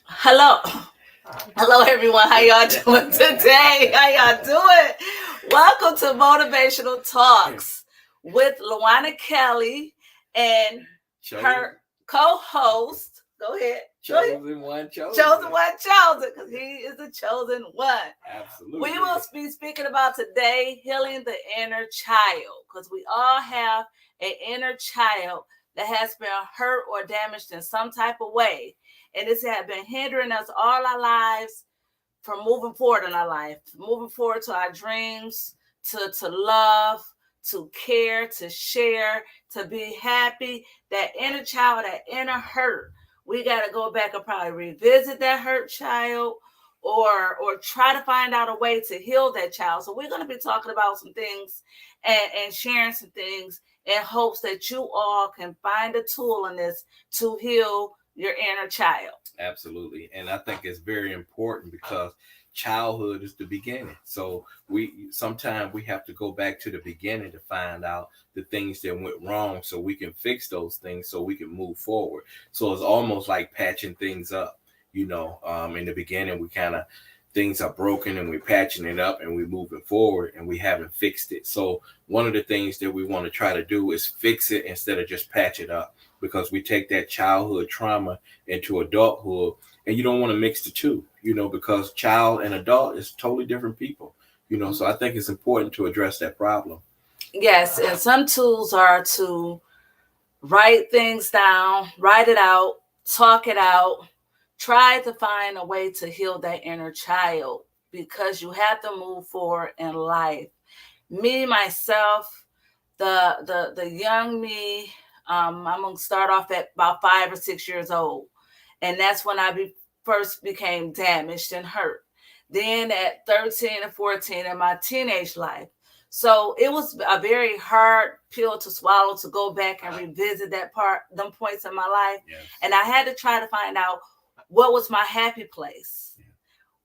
Hello. Hello, everyone. How y'all doing today? How y'all doing? Welcome to Motivational Talks with Luana Kelly and her co-host. Go ahead. Chosen one, Chosen one, chosen, because he is the chosen one. Absolutely. We will be speaking about today healing the inner child, because we all have an inner child that has been hurt or damaged in some type of way. And this has been hindering us all our lives from moving forward in our life, moving forward to our dreams, to love, to care, to share, to be happy. That inner child, that inner hurt, we got to go back and probably revisit that hurt child or try to find out a way to heal that child. So we're going to be talking about some things and sharing some things in hopes that you all can find a tool in this to heal your inner child. Absolutely. And I think it's very important because childhood is the beginning. So sometimes we have to go back to the beginning to find out the things that went wrong so we can fix those things so we can move forward. So it's almost like patching things up. In the beginning we kind of things are broken and we're patching it up and we're moving forward and we haven't fixed it. So one of the things that we want to try to do is fix it instead of just patch it up, because we take that childhood trauma into adulthood and you don't want to mix the two, because child and adult is totally different people, so I think it's important to address that problem. Yes, and some tools are to write things down, write it out, talk it out, try to find a way to heal that inner child, because you have to move forward in life. Me, myself, the young me, I'm gonna start off at about 5 or 6 years old, and that's when I first became damaged and hurt. Then at 13 and 14 in my teenage life. So it was a very hard pill to swallow to go back and revisit them points in my life. Yes. And I had to try to find out what was my happy place,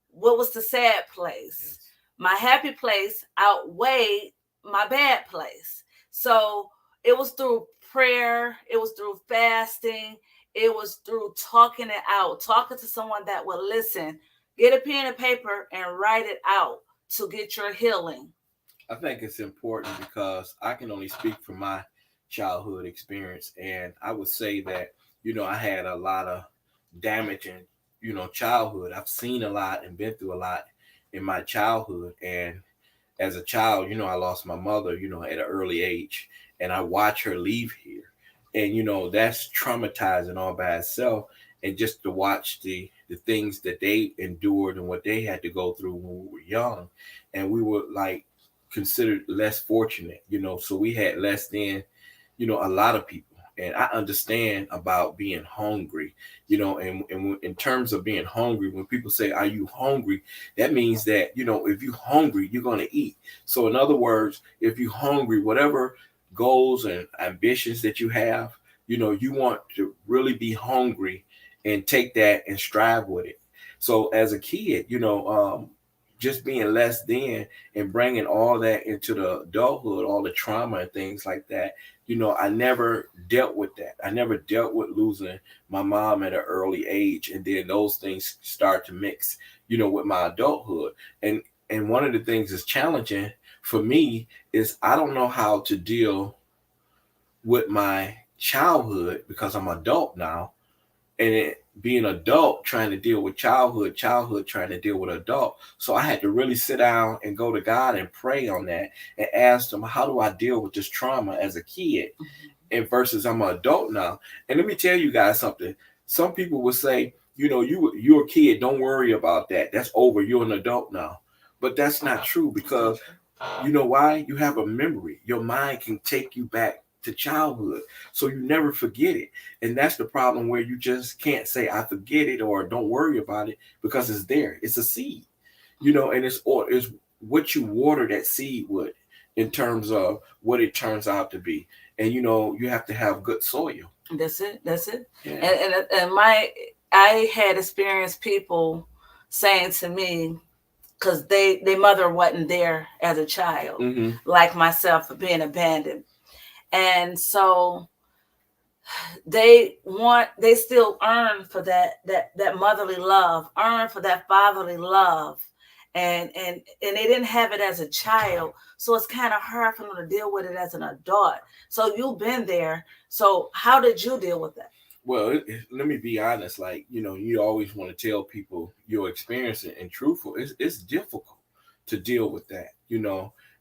what was the sad place. Yes. My happy place outweighed my bad place. So it was through prayer, it was through fasting, it was through talking it out, talking to someone that would listen. Get a pen and paper and write it out to get your healing. I think it's important because I can only speak from my childhood experience, and I would say that I had a lot of damage in childhood. I've seen a lot and been through a lot in my childhood, and as a child, I lost my mother, at an early age, and I watched her leave here, and that's traumatizing all by itself. And just to watch the things that they endured and what they had to go through when we were young, and we were like considered less fortunate, so we had less than, a lot of people. And I understand about being hungry, and in terms of being hungry, when people say, are you hungry? That means that, if you're hungry, you're going to eat. So in other words, if you're hungry, whatever goals and ambitions that you have, you want to really be hungry and take that and strive with it. So as a kid, just being less than and bringing all that into the adulthood, all the trauma and things like that, I never dealt with that. I never dealt with losing my mom at an early age. And then those things start to mix, with my adulthood. And one of the things that's challenging for me is I don't know how to deal with my childhood because I'm adult now. And being adult trying to deal with childhood trying to deal with adult. So I had to really sit down and go to God and pray on that and ask him, how do I deal with this trauma as a kid and versus I'm an adult now? And let me tell you guys something. Some people will say, you're a kid, don't worry about that. That's over. You're an adult now. But that's not true, because you know why? You have a memory. Your mind can take you back to childhood, so you never forget it. And that's the problem, where you just can't say I forget it or don't worry about it, because it's there. It's a seed, and it's what you water that seed with in terms of what it turns out to be. And you have to have good soil. That's it. Yeah. And I had experienced people saying to me, because their mother wasn't there as a child, Mm-hmm. like myself, for being abandoned. And so they still earn for that motherly love, earn for that fatherly love, and they didn't have it as a child, so it's kind of hard for them to deal with it as an adult. So you've been there, so how did you deal with that? Well, let me be honest. Like, you always want to tell people your experience and truthful. It's difficult to deal with that,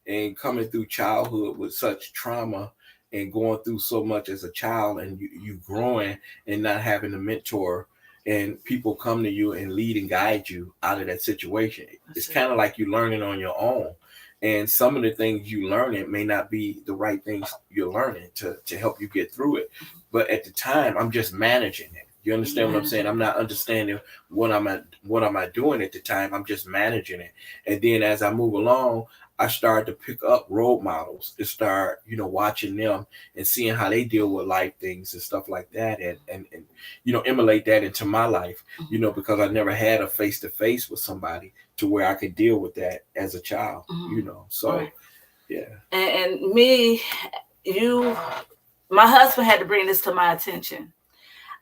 and coming through childhood with such trauma and going through so much as a child, and you growing and not having a mentor and people come to you and lead and guide you out of that situation. It's kind of like you learning on your own. And some of the things you learn it may not be the right things you're learning to help you get through it. But at the time, I'm just managing it. You understand what I'm saying? I'm not understanding what am I doing at the time. I'm just managing it. And then as I move along, I started to pick up role models to start, watching them and seeing how they deal with life things and stuff like that, and emulate that into my life, because I never had a face to face with somebody to where I could deal with that as a child, So, Right. yeah. And me, my husband had to bring this to my attention.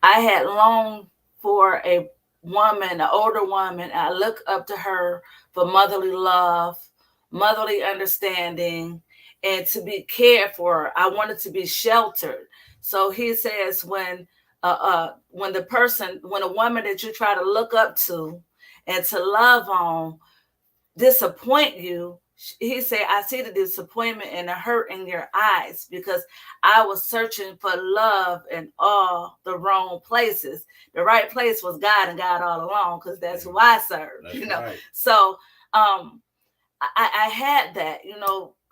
I had longed for a woman, an older woman. I look up to her for motherly love, motherly understanding, and to be cared for. I wanted to be sheltered. So he says, when a woman that you try to look up to and to love on disappoint you, he said, I see the disappointment and the hurt in your eyes, because I was searching for love in all the wrong places. The right place was God, and God all along, because that's who I serve. That's right. So I had that,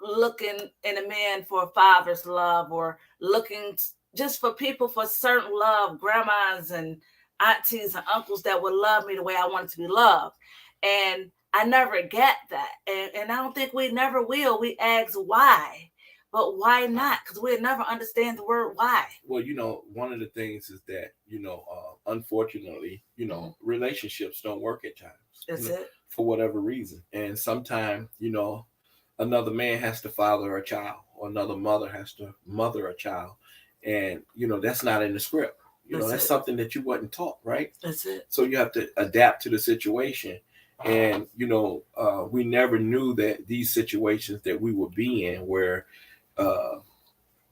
looking in a man for a father's love, or looking just for people for certain love, grandmas and aunties and uncles that would love me the way I wanted to be loved. And I never get that. And I don't think we never will. We ask why, but why not? Because we'll never understand the word why. Well, one of the things is that, unfortunately, relationships don't work at times. That's it. For whatever reason. And sometimes, another man has to father a child, or another mother has to mother a child. And, that's not in the script. That's something that you wasn't taught, right? That's it. So you have to adapt to the situation. And, we never knew that these situations that we would be in, where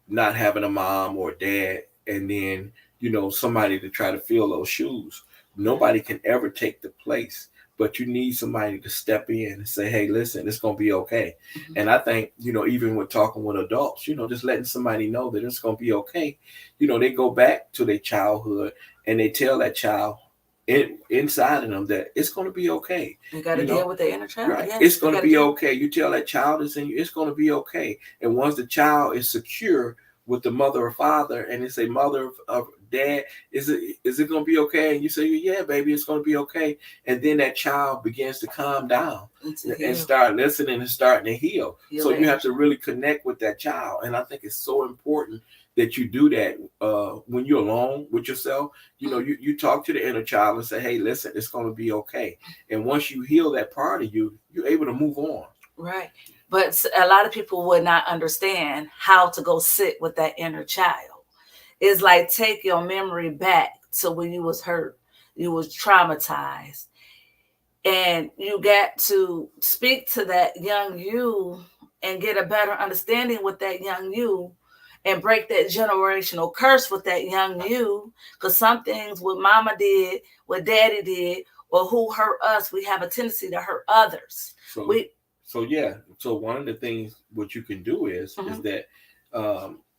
not having a mom or a dad, and then, somebody to try to fill those shoes. Nobody can ever take the place, but you need somebody to step in and say, hey, listen, it's going to be okay. Mm-hmm. And I think, even with talking with adults, just letting somebody know that it's going to be okay. They go back to their childhood and they tell that child inside of them that it's going to be okay. You got to deal with the inner child. Right. Yes, it's going to be okay. You tell that child it's in you, it's going to be okay. And once the child is secure with the mother or father, and they say, mother or dad, is it going to be okay? And you say, yeah, baby, it's going to be okay. And then that child begins to calm down and start listening and starting to heal. So you have to really connect with that child. And I think it's so important that you do that when you're alone with yourself. You talk to the inner child and say, hey, listen, it's going to be okay. And once you heal that part of you, you're able to move on. Right. But a lot of people would not understand how to go sit with that inner child. It's like, take your memory back to when you was hurt, you was traumatized, and you got to speak to that young you and get a better understanding with that young you, and break that generational curse with that young you. Because some things what mama did, what daddy did, or who hurt us, we have a tendency to hurt others. So one of the things what you can do is that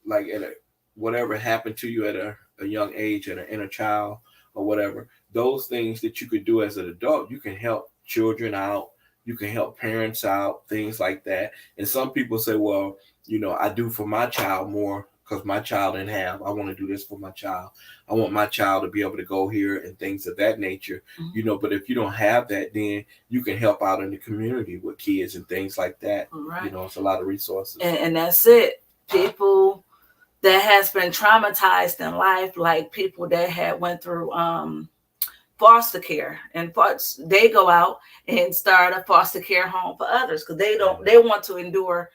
like whatever happened to you at a young age, at an inner child or whatever, those things that you could do as an adult, you can help children out, you can help parents out, things like that. And some people say, well, I do for my child more because my child didn't have. I want to do this for my child. I want my child to be able to go here and things of that nature, but if you don't have that, then you can help out in the community with kids and things like that. Right. It's a lot of resources. And that's it. People that has been traumatized in life, like people that had went through foster care, and they go out and start a foster care home for others because they want to endure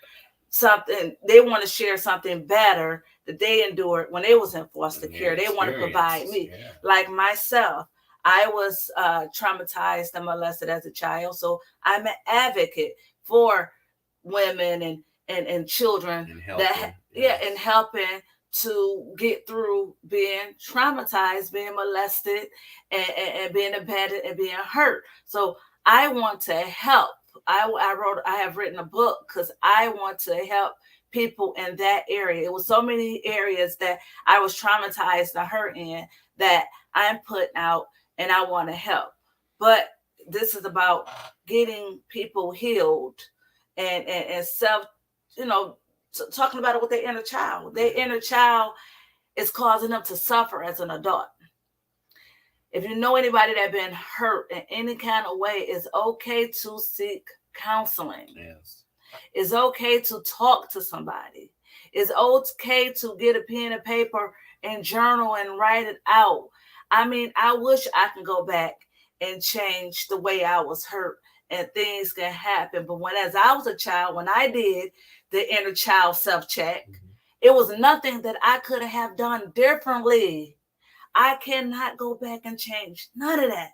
something. They want to share something better that they endured when they was in foster care. They want to provide me. Yeah. Like myself, I was traumatized and molested as a child, so I'm an advocate for women and children and helping, and helping to get through being traumatized, being molested, and being abandoned and being hurt. So I want to help. I have written a book because I want to help people in that area. It was so many areas that I was traumatized and hurt in that I'm putting out, and I want to help. But this is about getting people healed and self, talking about it with their inner child. Their inner child is causing them to suffer as an adult. If you know anybody that's been hurt in any kind of way, it's okay to seek counseling. Yes. It's okay to talk to somebody. It's okay to get a pen and paper and journal and write it out. I mean, I wish I can go back and change the way I was hurt and things can happen. But as I was a child, when I did the inner child self-check, it was nothing that I could have done differently. I cannot go back and change none of that.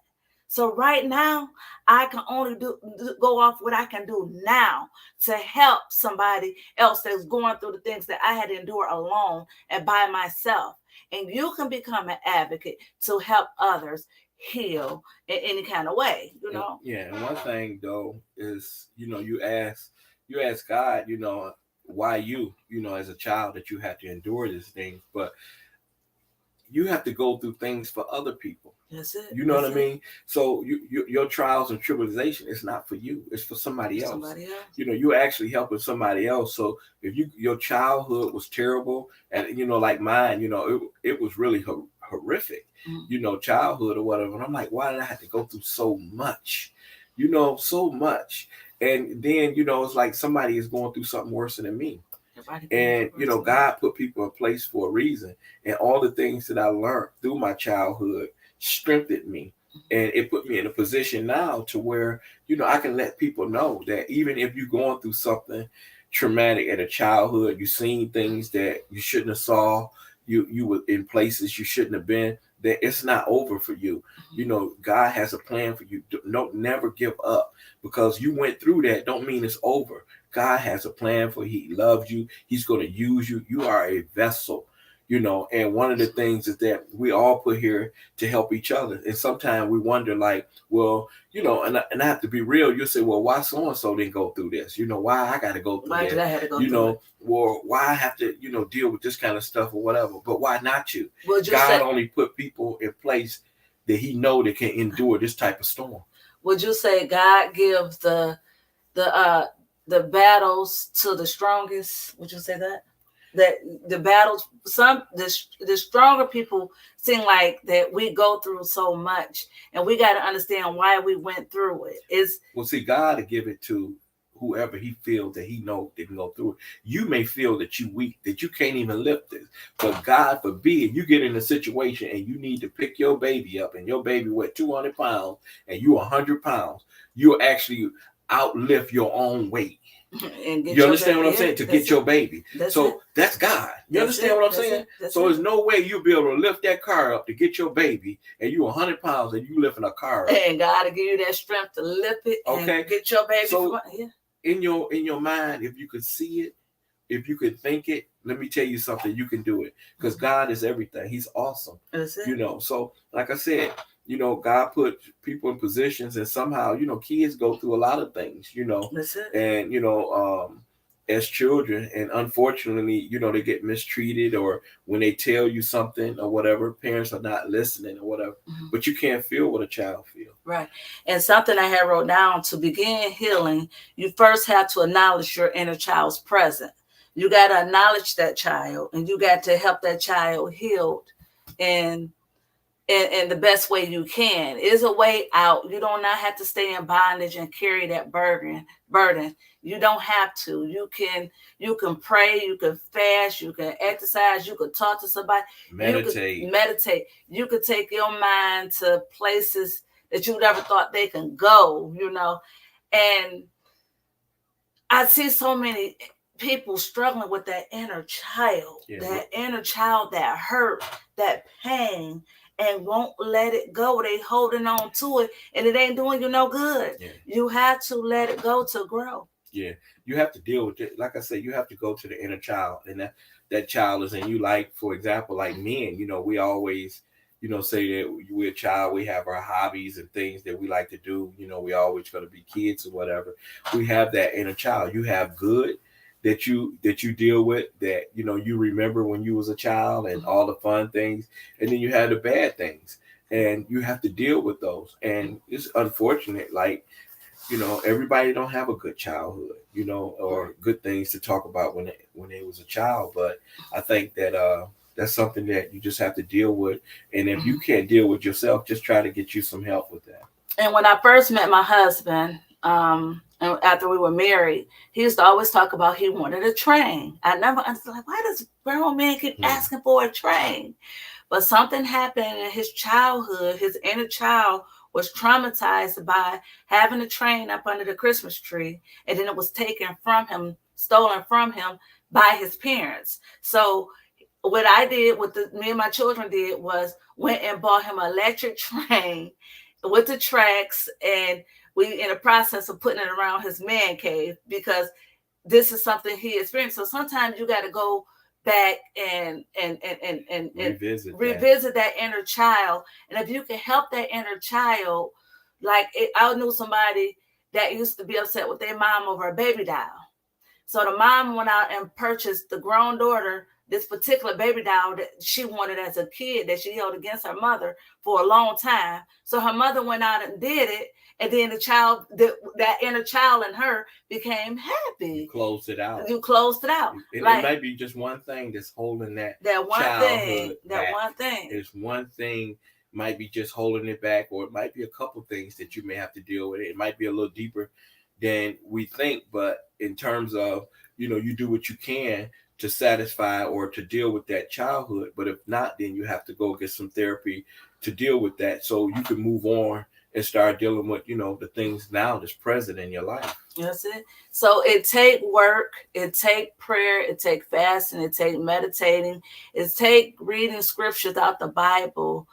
So right now, I can only go off what I can do now to help somebody else that's going through the things that I had to endure alone and by myself. And you can become an advocate to help others heal in any kind of way, Yeah, and one thing though is, you ask God, why you, as a child that you have to endure these things, but you have to go through things for other people. That's it. You know what I mean? So your trials and tribulation is not for you; it's for somebody else. You're actually helping somebody else. So if your childhood was terrible, and like mine, it was really horrific. Childhood or whatever. And I'm like, why did I have to go through so much? So much. And then it's like somebody is going through something worse than me. And God put people in place for a reason, and all the things that I learned through my childhood strengthened me, and it put me in a position now to where I can let people know that even if you're going through something traumatic at a childhood, you've seen things that you shouldn't have saw, you were in places you shouldn't have been, that it's not over for you. God has a plan for you. Never give up, because you went through that don't mean it's over. God has a plan for you. He loves you. He's going to use you. You are a vessel, and one of the things is that we all put here to help each other. And sometimes we wonder, like, well, and I have to be real. You'll say, well, why so-and-so didn't go through this? Why I got to go through why that? Did I have to go through it? Well, why I have to, deal with this kind of stuff or whatever. But why not you? God only put people in place that he know that can endure this type of storm. Would you say God gives the battles to the strongest? Would you say that the battles, the stronger people seem like that we go through so much, and we got to understand why we went through it. Well, see, God to give it to whoever he feels that he knows they can go through it. You may feel that you weak, that you can't even lift this, but God forbid you get in a situation and you need to pick your baby up, and your baby weighs 200 pounds and you 100 pounds. You'll actually outlift your own weight. You understand what I'm saying? To get your baby. So that's God. You understand what I'm saying? So there's no way you'll be able to lift that car up to get your baby, and you 100 pounds and you lifting a car up. And God will give you that strength to lift it and get your baby. So in your mind, if you could see it, if you could think it, let me tell you something, you can do it, because God is everything. He's awesome. So like I said, God put people in positions, and somehow, kids go through a lot of things, and, as children, and unfortunately, they get mistreated, or when they tell you something or whatever, parents are not listening or whatever, but you can't feel what a child feels. Right. And something I had wrote down: to begin healing, you first have to acknowledge your inner child's present. You got to acknowledge that child, and you got to help that child healed in the best way you can. Is a way out. You do not have to stay in bondage and carry that burden. You don't have to. You can pray, you can fast, you can exercise, you can talk to somebody. Meditate. You could take your mind to places that you never thought they can go, And I see so many people struggling with that inner child, Yeah. that inner child, that hurt, that pain, and won't let it go. They holding on to it, and it ain't doing you no good. Yeah. You have to let it go to grow. Yeah, you have to deal with it. Like I said, you have to go to the inner child, and that child is in you. Like, for example, like men, we always, say that we're a child. We have our hobbies and things that we like to do. We always going to be kids or whatever. We have that inner child. You have good that you deal with, that you remember when you was a child and all the fun things, and then you have the bad things, and you have to deal with those. And it's unfortunate, like, everybody don't have a good childhood, or good things to talk about when they was a child. But I think that that's something that you just have to deal with. And if you can't deal with yourself, just try to get you some help with that. And when I first met my husband, and after we were married, he used to always talk about he wanted a train. I never understood, like, why does grown man keep asking for a train? But something happened in his childhood. His inner child was traumatized by having a train up under the Christmas tree, and then it was taken from him, stolen from him by his parents. So what I did, me and my children did, was went and bought him an electric train with the tracks, and we in the process of putting it around his man cave, because this is something he experienced. So sometimes you got to go back and revisit that inner child. And if you can help that inner child, I knew somebody that used to be upset with their mom over a baby doll. So the mom went out and purchased the grown daughter this particular baby doll that she wanted as a kid, that she held against her mother for a long time. So her mother went out and did it, and then that inner child in her became happy. You closed it out. It might be just one thing that's holding that one childhood thing. That back. one thing. There's one thing might be just holding it back, or it might be a couple things that you may have to deal with. It might be a little deeper than we think, but in terms of, you do what you can to satisfy or to deal with that childhood. But if not, then you have to go get some therapy to deal with that, so you can move on and start dealing with, the things now that's present in your life. That's it. So it take work, it take prayer, it take fasting, it take meditating, it take reading scriptures out the Bible.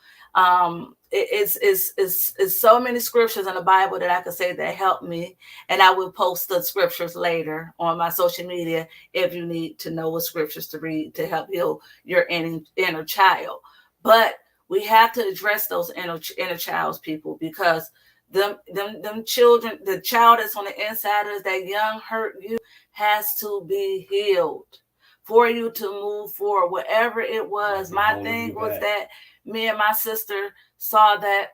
It's so many scriptures in the Bible that I could say that helped me, and I will post the scriptures later on my social media if you need to know what scriptures to read to help heal your inner child. But we have to address those inner child's people, because them children, the child that's on the inside of that young hurt you, has to be healed for you to move forward, whatever it was. My thing was that me and my sister saw that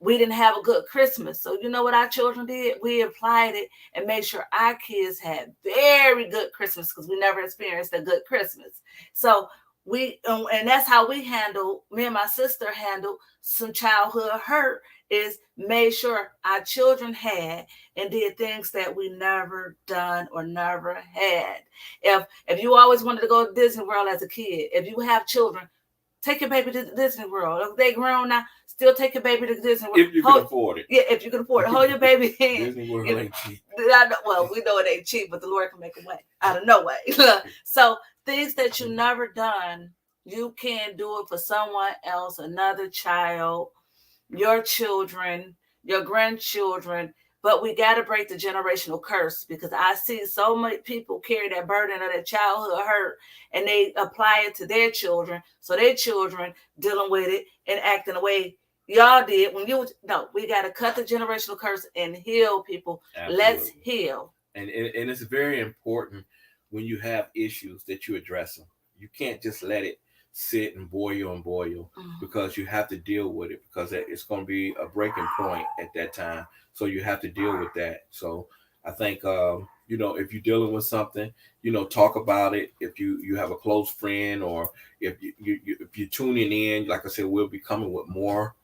we didn't have a good Christmas. So you know what our children did? We applied it and made sure our kids had very good Christmas, because we never experienced a good Christmas. So and that's how me and my sister handled some childhood hurt, is made sure our children had and did things that we never done or never had. If you always wanted to go to Disney World as a kid, if you have children, take your baby to Disney World. If they grown now, still take your baby to Disney World. If you can afford it. Yeah, if you can afford it. Hold your baby in. Disney World ain't cheap. Well, we know it ain't cheap, but the Lord can make a way out of no way. So things that you never done, you can do it for someone else, another child, your children, your grandchildren. But we got to break the generational curse, because I see so many people carry that burden of that childhood hurt, and they apply it to their children. So their children dealing with it and acting the way y'all did when we got to cut the generational curse and heal people. Absolutely. Let's heal. And it's very important when you have issues that you address them. You can't just let it sit and boil, because you have to deal with it, because it's going to be a breaking point at that time. So you have to deal with that. So I think, if you're dealing with something, talk about it. If you have a close friend, or if you're tuning in, like I said, we'll be coming with more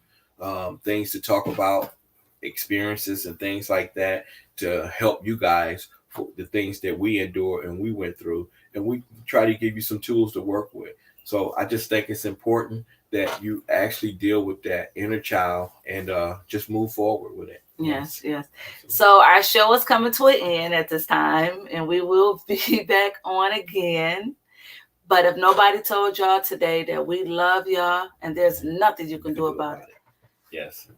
things to talk about, experiences and things like that, to help you guys for the things that we endure and we went through. And we try to give you some tools to work with. So I just think it's important that you actually deal with that inner child and just move forward with it. Yes, yes. So our show is coming to an end at this time, and we will be back on again. But if nobody told y'all today that we love y'all and there's nothing you can do about it. Yes.